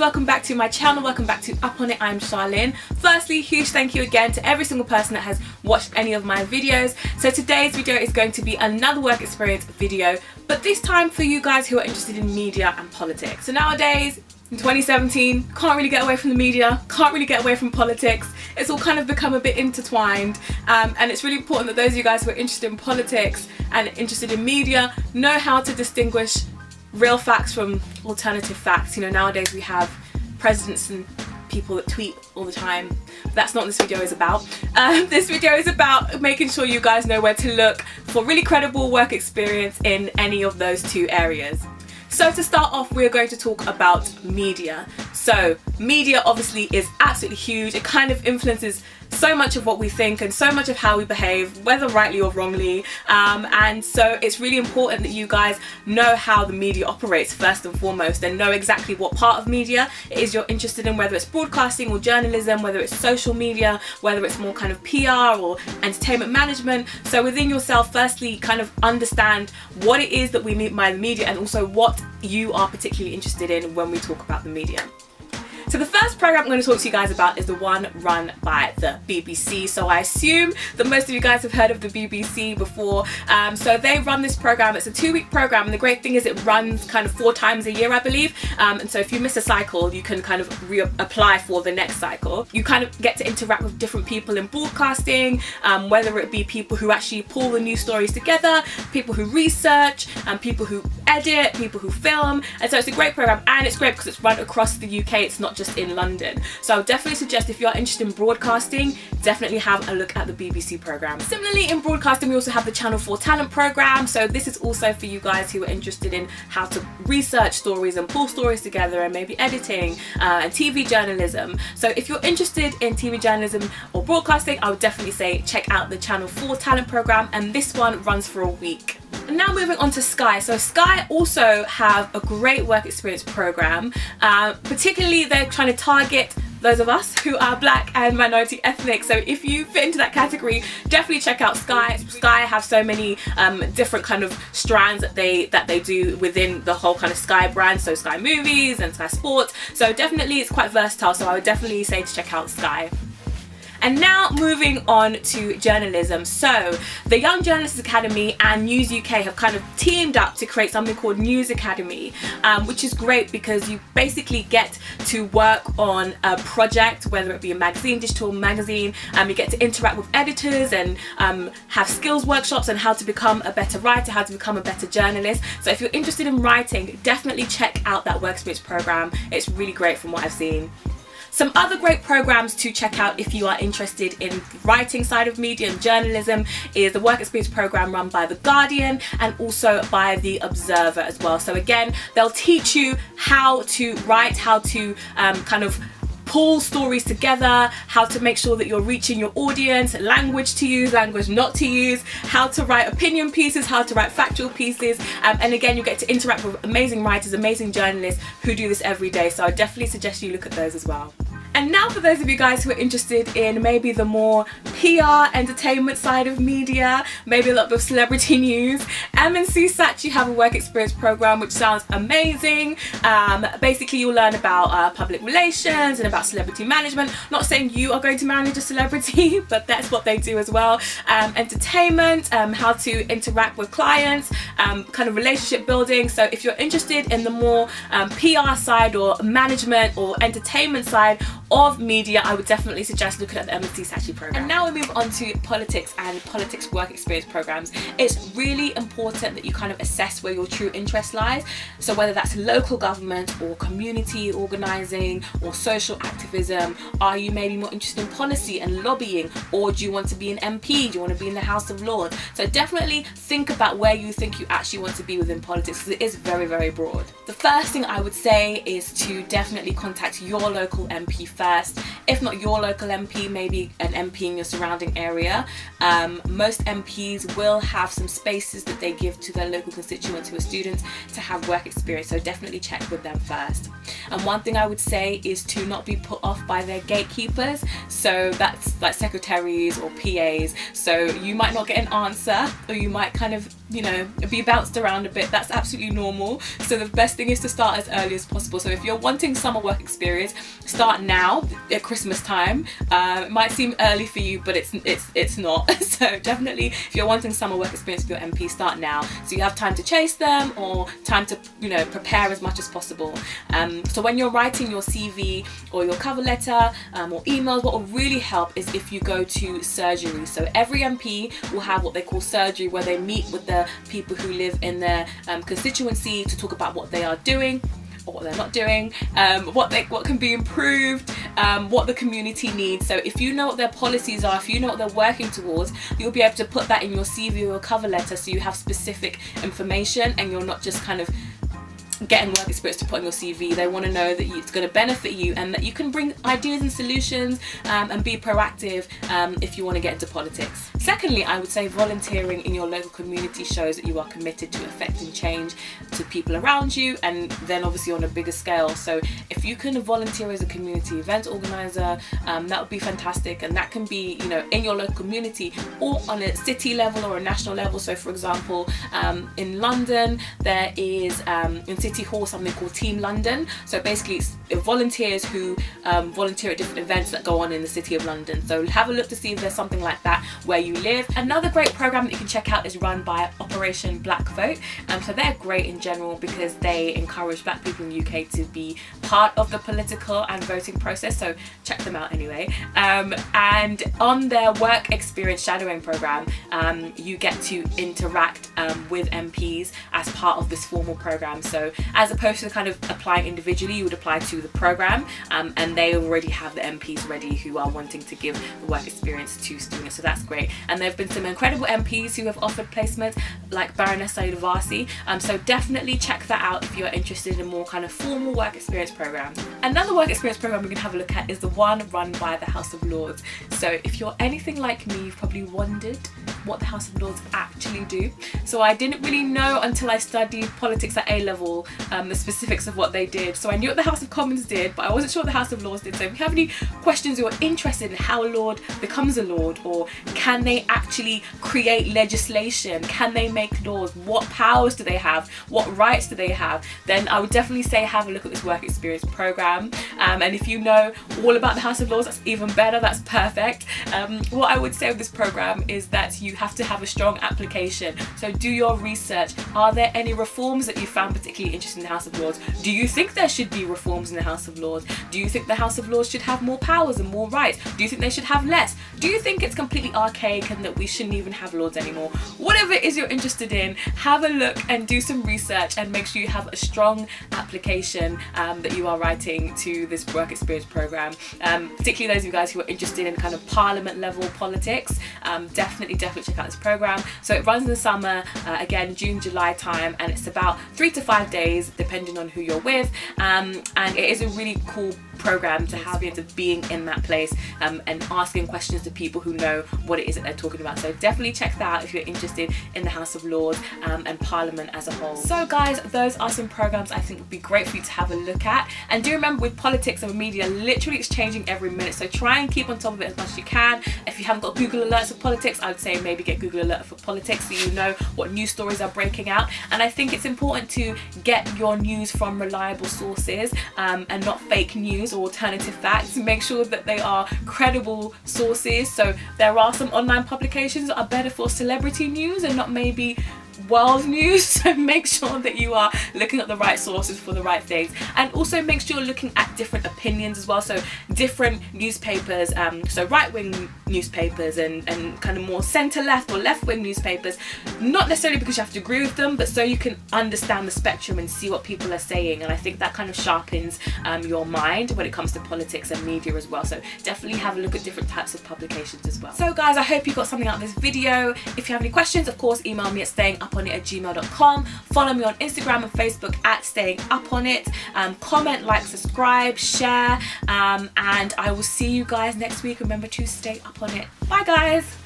welcome back to my channel, welcome back to UpOnIt. I'm Charlene. Firstly, huge thank you again to every single person that has watched any of my videos. So today's video is going to be another work experience video, but this time for you guys who are interested in media and politics. So nowadays, in 2017, can't really get away from the media, can't really get away from politics. It's all kind of become a bit intertwined, and it's really important that those of you guys who are interested in politics and interested in media know how to distinguish real facts from alternative facts. You know, nowadays we have presidents and people that tweet all the time. That's not what this video is about. This video is about making sure you guys know where to look for really credible work experience in any of those two areas. So to start off, we're going to talk about media. So media obviously is absolutely huge. It kind of influences so much of what we think and so much of how we behave, whether rightly or wrongly, and so it's really important that you guys know how the media operates first and foremost, and know exactly what part of media it is you're interested in, whether it's broadcasting or journalism, whether it's social media, whether it's more kind of PR or entertainment management. So within yourself, firstly, kind of understand what it is that we mean by the media, and also what you are particularly interested in when we talk about the media. So the first program I'm going to talk to you guys about is the one run by the BBC. So I assume that most of you guys have heard of the BBC before. So they run this program. It's a 2-week program, and the great thing is it runs kind of 4 times a year, I believe. And so if you miss a cycle, you can kind of reapply for the next cycle. You kind of get to interact with different people in broadcasting, whether it be people who actually pull the news stories together, people who research, people who edit, people who film. And so it's a great program, and it's great because it's run across the UK. It's not just in London. So I would definitely suggest, if you're interested in broadcasting, definitely have a look at the BBC program. Similarly, in broadcasting, we also have the Channel 4 Talent program. So this is also for you guys who are interested in how to research stories and pull stories together, and maybe editing and TV journalism. So if you're interested in TV journalism or broadcasting, I would definitely say check out the Channel 4 Talent program, and this one runs for a week. And now moving on to Sky. So Sky also have a great work experience program. Particularly they're trying to target those of us who are black and minority ethnic. So if you fit into that category, definitely check out Sky. Sky have so many different kind of strands that they do within the whole kind of Sky brand. So Sky Movies and Sky Sports. So definitely it's quite versatile. So I would definitely say to check out Sky. And now moving on to journalism. So the Young Journalists Academy and News UK have kind of teamed up to create something called News Academy, which is great because you basically get to work on a project, whether it be a magazine, digital magazine, you get to interact with editors and have skills workshops on how to become a better writer, how to become a better journalist. So if you're interested in writing, definitely check out that work experience program. It's really great from what I've seen. Some other great programs to check out if you are interested in writing side of media and journalism is the work experience program run by The Guardian and also by The Observer as well. So again, they'll teach you how to write, how to kind of pull stories together, how to make sure that you're reaching your audience, language to use, language not to use, how to write opinion pieces, how to write factual pieces, and again, you get to interact with amazing writers, amazing journalists who do this every day. So I definitely suggest you look at those as well. And now for those of you guys who are interested in maybe the more PR, entertainment side of media, maybe a lot of celebrity news, M&C Saatchi have a work experience program which sounds amazing. Basically you'll learn about public relations and about celebrity management. Not saying you are going to manage a celebrity, but that's what they do as well. Entertainment, how to interact with clients, kind of relationship building. So if you're interested in the more PR side or management or entertainment side of media, I would definitely suggest looking at the M&C Saatchi program. And now we move on to politics and politics work experience programs. It's really important that you kind of assess where your true interest lies. So whether that's local government or community organising or social activism, are you maybe more interested in policy and lobbying, or do you want to be an MP? Do you want to be in the House of Lords? So definitely think about where you think you actually want to be within politics, because it is very, very broad. The first thing I would say is to definitely contact your local MP first. If not your local MP, maybe an MP in your surrounding area. Most MPs will have some spaces that they give to their local constituents who are students to have work experience, so definitely check with them first. And one thing I would say is to not be put off by their gatekeepers. So that's like secretaries or PAs. So you might not get an answer, or you might kind of, you know, be bounced around a bit. That's absolutely normal. So the best thing is to start as early as possible. So if you're wanting summer work experience, start now at Christmas time. It might seem early for you, but it's not. So definitely, if you're wanting summer work experience with your MP, start now, so you have time to chase them or time to, you know, prepare as much as possible. So when you're writing your CV or your cover letter or emails, what will really help is if you go to surgery. So every MP will have what they call surgery, where they meet with the people who live in their constituency to talk about what they are doing or what they're not doing, what can be improved, what the community needs. So if you know what their policies are, if you know what they're working towards, you'll be able to put that in your CV or your cover letter, so you have specific information and you're not just kind of getting work experience to put on your CV. They want to know that it's going to benefit you and that you can bring ideas and solutions and be proactive if you want to get into politics. Secondly, I would say volunteering in your local community shows that you are committed to affecting change to people around you, and then obviously on a bigger scale. So if you can volunteer as a community event organizer, that would be fantastic, and that can be, you know, in your local community or on a city level or a national level. So for example, in London there is in City Hall something called Team London. So basically it's volunteers who volunteer at different events that go on in the City of London. So have a look to see if there's something like that where you live. Another great program that you can check out is run by Operation Black Vote. So they're great in general because they encourage black people in the UK to be part of the political and voting process. So check them out anyway. And on their work experience shadowing program, you get to interact with MPs as part of this formal program. So as opposed to kind of applying individually, you would apply to the program, and they already have the MPs ready who are wanting to give the work experience to students. So that's great. And there have been some incredible MPs who have offered placements, like Baroness Sayedavasi. So definitely check that out if you're interested in more kind of formal work experience programs. Another work experience program we can have a look at is the one run by the House of Lords. So if you're anything like me, you've probably wondered what the House of Lords actually do. So I didn't really know until I studied politics at A-level the specifics of what they did. So I knew what the House of Commons did, but I wasn't sure what the House of Lords did. So if you have any questions or are interested in how a Lord becomes a Lord, or can they actually create legislation, can they make laws, what powers do they have, what rights do they have, then I would definitely say have a look at this work experience program. And if you know all about the House of Lords, that's even better, that's perfect. What I would say with this program is that you have to have a strong application. So do your research. Are there any reforms that you found particularly interesting in the House of Lords? Do you think there should be reforms in the House of Lords? Do you think the House of Lords should have more powers and more rights? Do you think they should have less? Do you think it's completely archaic and that we shouldn't even have lords anymore? Whatever it is you're interested in, have a look and do some research and make sure you have a strong application that you are writing to this work experience program. Particularly those of you guys who are interested in kind of parliament level politics, definitely check out this program. So it runs in the summer, again June, July time, and it's about 3 to 5 days depending on who you're with, and it is a really cool program to have you into being in that place and asking questions to people who know what it is that they're talking about. So definitely check that out if you're interested in the House of Lords and Parliament as a whole. So guys, those are some programs I think would be great for you to have a look at. And do remember, with politics and media, literally it's changing every minute, so try and keep on top of it as much as you can. If you haven't got Google Alerts for politics, I would say maybe get Google Alert for politics so you know what news stories are breaking out. And I think it's important to get your news from reliable sources and not fake news or alternative facts. Make sure that they are credible sources. So there are some online publications that are better for celebrity news and not maybe world news, so make sure that you are looking at the right sources for the right things, and also make sure you're looking at different opinions as well. So different newspapers, so right-wing newspapers and kind of more centre-left or left-wing newspapers, not necessarily because you have to agree with them, but so you can understand the spectrum and see what people are saying. And I think that kind of sharpens your mind when it comes to politics and media as well. So definitely have a look at different types of publications as well. So guys, I hope you got something out of this video. If you have any questions, of course, email me at stayinguponit@gmail.com. Follow me on Instagram and Facebook at Stayinguponit. Comment, like, subscribe, share, and I will see you guys next week. Remember to stay up on it. Bye guys.